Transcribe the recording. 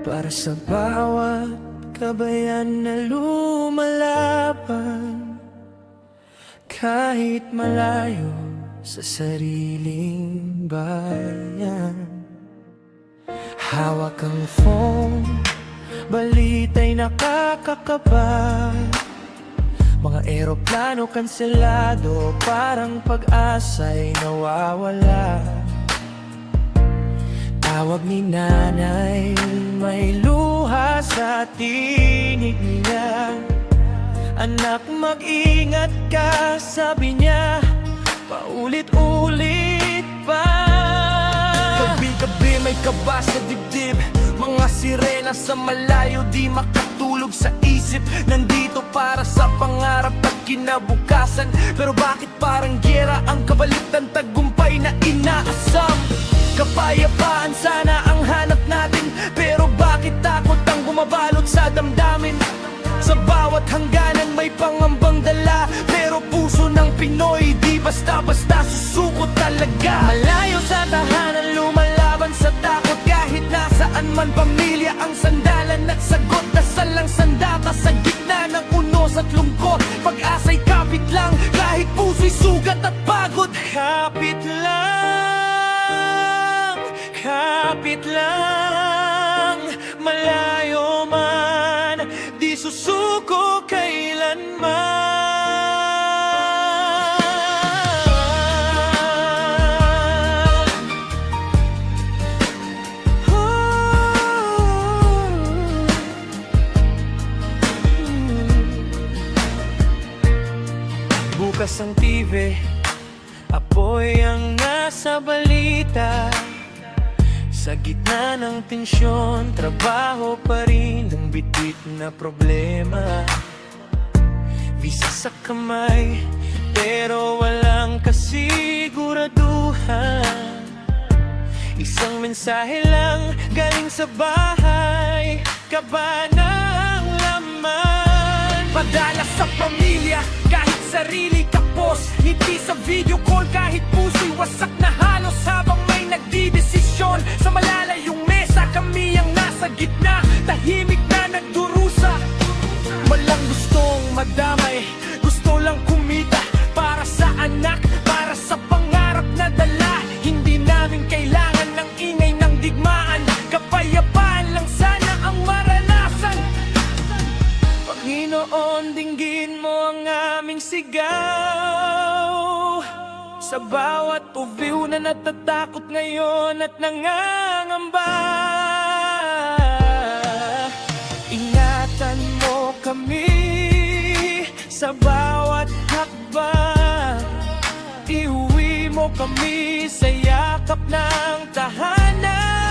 Para sa bawat kabayan na lumalaban, kahit malayo sa sariling bayan. Hawak ang phone, balita'y nakakakaba. Mga eroplano kanselado, parang pag-asa'y nawawala. Tawag ni nanay, may luha sa tinig niya. Anak, mag-ingat ka, sabi niya, paulit-ulit pa. Gabi-gabi may kaba sa dibdib, mga sirena sa malayo, di makatulog sa isip. Nandito para sa pangarap at kinabukasan, pero bakit parang giyera ang kabalit ng tagumpay na inaasam? Kapayapaan sana ang hanap natin, pero bakit takot ang bumabalot sa damdamin? Sa bawat hangganan may pangambang dala, pero puso ng Pinoy di basta-basta susuko talaga. Malayo sa tahanan, lumalaban sa takot, kahit nasaan man pamilya ang sandalan at sagot. Dasal lang sandata sa gitna ng unos at lungkot, pag-asa'y kapit lang kahit puso'y sugat at pagod. Kapit lang, kapit lang, malayo man, di susuko kailanman. Bukas ang TV, apoy ang nasa balita. Sa gitna ng tensyon, trabaho pa rin ang bitit na problema. Visa sa kamay, pero walang kasiguraduhan. Isang mensahe lang galing sa bahay, kaba na ang laman. Padala sa pamilya, kahit sarili kapos. Hindi sa video call, kahit puso'y wasak na halos. Habang may nagdidesisyon sa malalayong mesa, kami ang nasa gitna, tahimik na nagdurusa. Walang gustong madamay, gusto lang kumita para sa anak, para sa pangarap na dala. Hindi namin kailangan ng ingay ng digmaan, kapayapaan lang sana ang maranasan. Panginoon, dinggin mo ang aming sigaw. Sa bawat puviw na natatakot ngayon at nangangamba, ingatan mo kami sa bawat hakbang. Iuwi mo kami sa yakap ng tahanan.